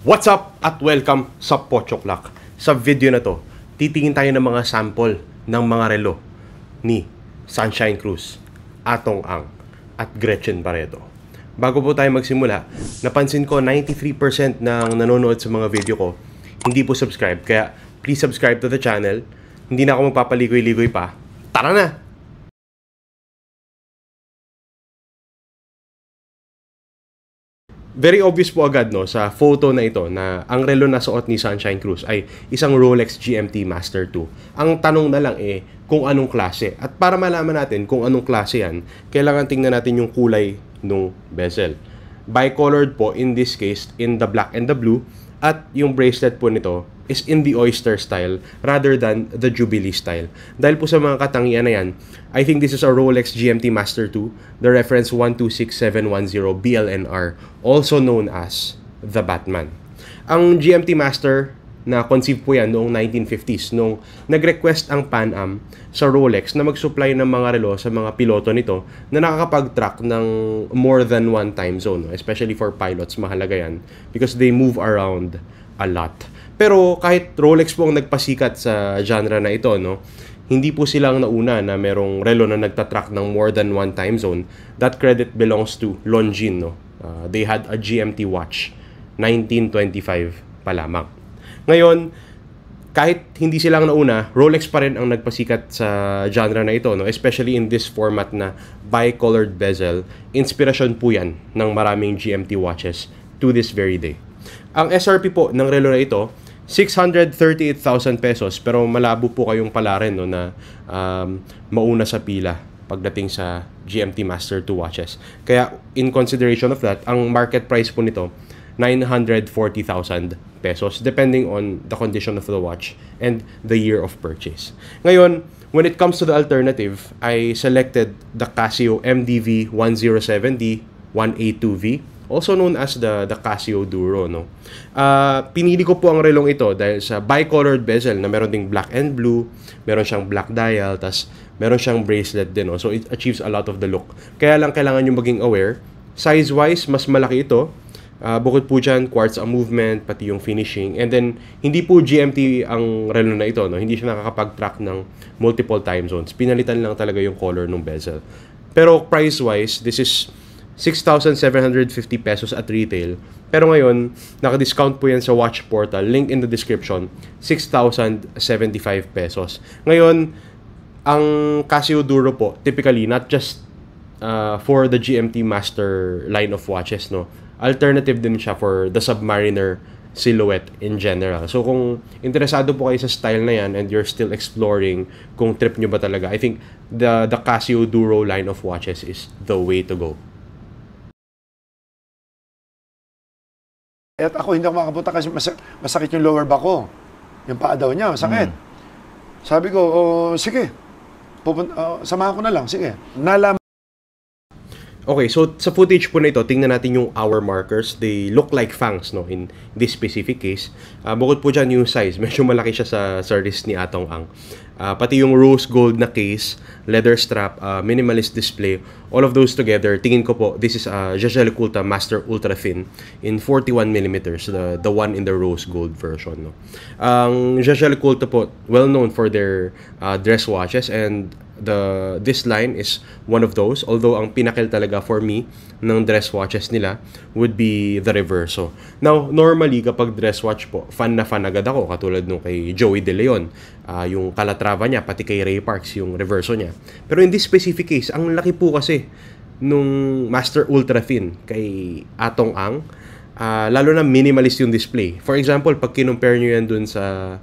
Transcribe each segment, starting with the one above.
What's up at welcome sa Pochoklak. Sa video na to, titingin tayo ng mga sample ng mga relo ni Sunshine Cruz, Atong Ang, at Gretchen Barreto. Bago po tayo magsimula, napansin ko 93% ng nanonood sa mga video ko hindi po subscribe. Kaya please subscribe to the channel. Hindi na ako magpapaligoy-ligoy pa. Tara na! Very obvious po agad sa photo na ito na ang relo na suot ni Sunshine Cruz ay isang Rolex GMT Master 2. Ang tanong na lang kung anong klase. At para malaman natin kung anong klase yan, kailangan tingnan natin yung kulay ng bezel. Bicolored po in this case in the black and the blue, at yung bracelet po nito is in the oyster style rather than the Jubilee style. Dahil po sa mga katangian na yan, I think this is a Rolex GMT Master 2, the reference 126710 BLNR, also known as the Batman. Ang GMT Master na conceive po yan noong 1950s nung nag-request ang Pan Am sa Rolex na mag-supply ng mga relo sa mga piloto nito na nakakapag-track ng more than one time zone, especially for pilots. Mahalaga yan because they move around a lot. Pero kahit Rolex po ang nagpasikat sa genre na ito, hindi po silang nauna na merong relo na nagtatrack ng more than one time zone. That credit belongs to Longines. They had a GMT watch 1925 pa lamang. Ngayon, kahit hindi silang nauna, Rolex pa rin ang nagpasikat sa genre na ito, especially in this format na bicolored bezel. Inspirasyon po yan ng maraming GMT watches to this very day. Ang SRP po ng relo na ito, 638,000 pesos, pero malabo po kayong palarin na mauna sa pila pagdating sa GMT Master 2 watches. Kaya in consideration of that, ang market price po nito 940,000 pesos depending on the condition of the watch and the year of purchase. Ngayon, when it comes to the alternative, I selected the Casio MDV 107D 1A2V, also known as the Casio Duro. Pinili ko po ang relong ito dahil sa bicolored bezel na meron ding black and blue, meron siyang black dial, tas meron siyang bracelet din. So it achieves a lot of the look. Kaya lang kailangan nyo maging aware. Size-wise, mas malaki ito. Bukod po dyan, quartz ang movement, pati yung finishing. And then, hindi po GMT ang relo na ito. Hindi siya nakakapag-track ng multiple time zones. Pinalitan lang talaga yung color ng bezel. Pero price-wise, this is 6,750 pesos at retail. Pero ngayon, naka-discount po yan sa Watch Portal. Link in the description, 6,075 pesos. Ngayon, ang Casio Duro po, typically, not just for the GMT Master line of watches, alternative din siya for the Submariner silhouette in general. So kung interesado po kayo sa style na yan and you're still exploring kung trip nyo ba talaga, I think the Casio Duro line of watches is the way to go. At ako hindi ako makapunta kasi masakit yung lower back ko. Yung paa daw niya, masakit. Sabi ko, sige, samahan ko na lang, sige. Nalaman. Okay, so sa footage po na ito, tingnan natin yung hour markers. They look like fangs, in this specific case. Bukod po dyan yung size, medyo malaki siya sa wrist ni Atong Ang. Pati yung rose gold na case, leather strap, minimalist display, all of those together, tingin ko po, this is a Jaeger-LeCoultre Master Ultra Thin in 41mm, the one in the rose gold version. Ang Jaeger-LeCoultre po, well known for their dress watches, and this line is one of those. Although ang pinakil talaga for me ng dress watches nila would be the Reverso. Now, normally kapag dress watch po, fan na fan agad ako, katulad nung kay Joey De Leon, yung Calatrava niya, pati kay Ray Parks yung Reverso niya. Pero in this specific case, ang laki po kasi nung Master Ultra Thin kay Atong Ang, lalo na minimalist yung display. For example, pag kinumpare nyo yan dun sa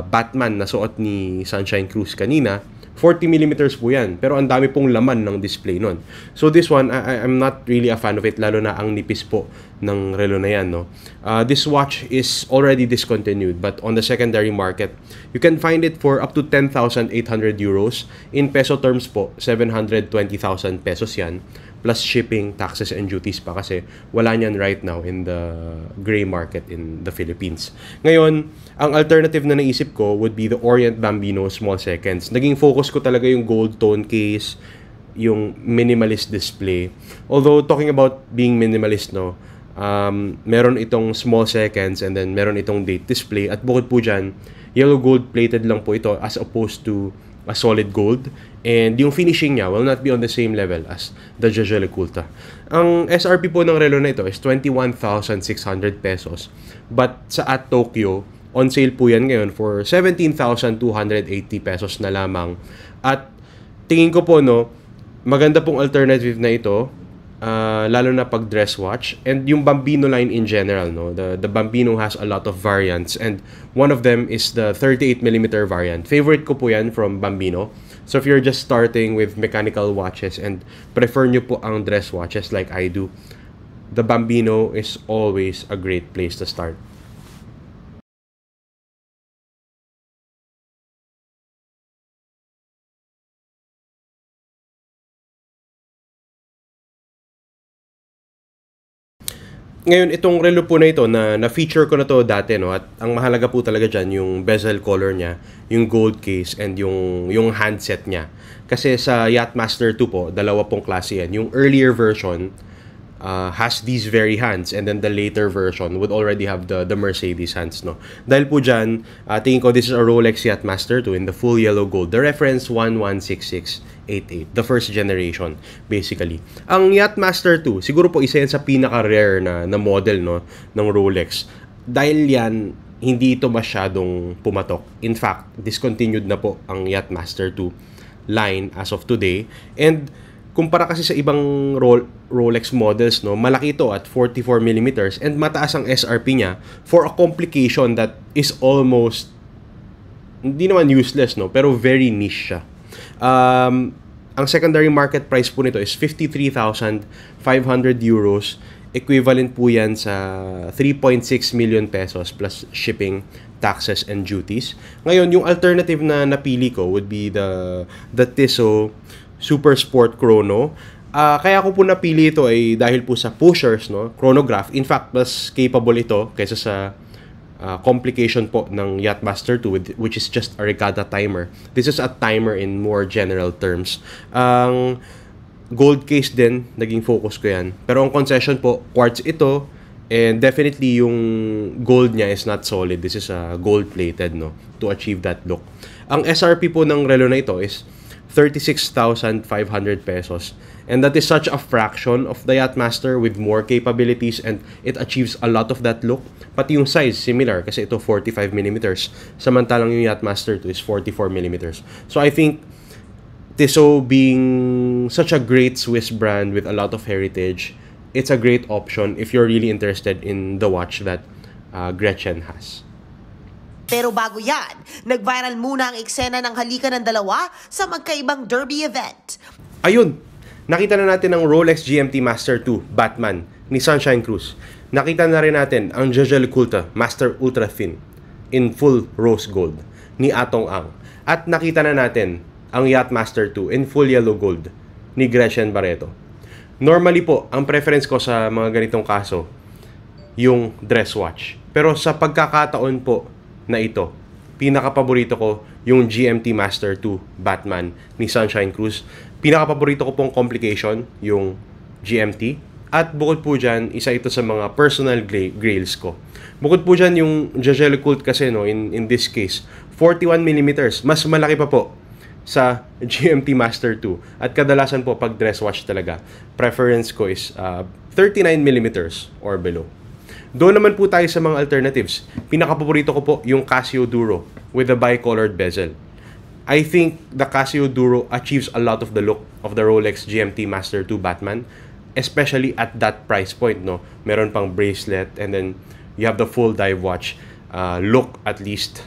Batman na suot ni Sunshine Cruz kanina, 40mm po yan. Pero ang dami pong laman ng display nun. So this one, I'm not really a fan of it, lalo na ang nipis po ng relo na yan. This watch is already discontinued, but on the secondary market, you can find it for up to 10,800 euros. In peso terms po, 720,000 pesos yan. Plus shipping, taxes, and duties pa kasi wala niyan right now in the gray market in the Philippines. Ngayon, ang alternative na naisip ko would be the Orient Bambino Small Seconds. Naging focus ko talaga yung gold tone case, yung minimalist display. Although, talking about being minimalist, Meron itong small seconds and then meron itong date display. At bukod po dyan, yellow gold plated lang po ito as opposed to a solid gold. And yung finishing niya will not be on the same level as the Jaeger LeCoultre. Ang SRP po ng relo na ito is 21,600 pesos. But sa at Tokyo, on sale po yan ngayon for 17,280 pesos na lamang. At tingin ko po, no, maganda pong alternative na ito. Lalo na pag dress watch, and yung Bambino line in general, no, the Bambino has a lot of variants, and one of them is the 38mm variant. Favorite ko po yan from Bambino. So if you're just starting with mechanical watches and prefer nyo po ang dress watches like I do, the Bambino is always a great place to start. Ngayon, itong relo po na ito, na-feature ko na to dati, no? At ang mahalaga po talaga dyan, yung bezel color niya, yung gold case, and yung handset niya. Kasi sa Yachtmaster 2 po, dalawa pong klase yan. Yung earlier version has these very hands, and then the later version would already have the Mercedes hands, no? Dahil po dyan, tingin ko this is a Rolex Yachtmaster 2 in the full yellow gold. The reference 116688, the first generation, basically. Ang Yachtmaster 2, siguro po isa yan sa pinaka-rare na model, no, ng Rolex. Dahil yan, hindi ito masyadong pumatok. In fact, discontinued na po ang Yachtmaster 2 line as of today. And kumpara kasi sa ibang Rolex models, no, malaki ito at 44mm and mataas ang SRP niya for a complication that is almost, hindi naman useless, no, pero very niche siya. Ang secondary market price po nito is 53,500 euros. Equivalent po yan sa 3.6 million pesos plus shipping, taxes, and duties. Ngayon, yung alternative na napili ko would be the Tissot Super Sport Chrono. Kaya ko po napili ito ay dahil po sa pushers, no, chronograph. In fact, mas capable ito kaysa sa complication po ng Yachtmaster 2, which is just a regatta timer. This is a timer in more general terms. Ang gold case din, naging focus ko yan. Pero ang concession po, quartz ito, and definitely yung gold niya is not solid. This is a gold-plated, no, to achieve that look. Ang SRP po ng relo na ito is 36,500 pesos. And that is such a fraction of the Yachtmaster with more capabilities, and it achieves a lot of that look. Pati yung size, similar, kasi ito 45mm. Samantalang yung Yachtmaster 2 is 44mm. So I think Tissot being such a great Swiss brand with a lot of heritage, it's a great option if you're really interested in the watch that Gretchen has. Pero bago yan, nag-viral muna ang eksena ng halikan ng dalawa sa magkaibang derby event. Ayun! Nakita na natin ang Rolex GMT Master 2 Batman ni Sunshine Cruz. Nakita na rin natin ang Jaeger LeCoultre Master Ultra Thin in full rose gold ni Atong Ang. At nakita na natin ang Yachtmaster 2 in full yellow gold ni Gretchen Barreto. Normally po, ang preference ko sa mga ganitong kaso, yung dress watch. Pero sa pagkakataon po na ito, pinaka-paborito ko yung GMT Master 2 Batman ni Sunshine Cruz. Pinaka-paborito ko pong complication, yung GMT. At bukod po dyan, isa ito sa mga personal grails ko. Bukod po dyan, yung Jaeger LeCoultre kasi, no, in this case, 41mm. Mas malaki pa po sa GMT Master 2. At kadalasan po, pag dress watch talaga, preference ko is 39mm or below. Doon naman po tayo sa mga alternatives. Pinaka-paborito ko po yung Casio Duro with the bicolored bezel. I think the Casio Duro achieves a lot of the look of the Rolex GMT Master 2 Batman, especially at that price point, no. Meron pang bracelet, and then you have the full dive watch look at least.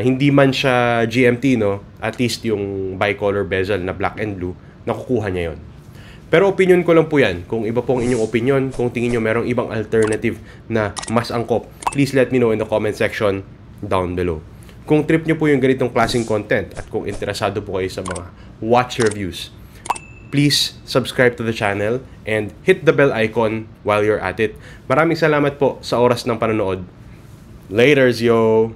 Hindi man siya GMT, no, at least yung bicolor bezel na black and blue, nakukuha niya yon. Pero opinion ko lang po yan. Kung iba po ang inyong opinion, kung tingin nyo merong ibang alternative na mas angkop, please let me know in the comment section down below. Kung trip nyo po yung ganitong klaseng content at kung interesado po kayo sa mga watch reviews, please subscribe to the channel and hit the bell icon while you're at it. Maraming salamat po sa oras ng panonood. Laters, yo!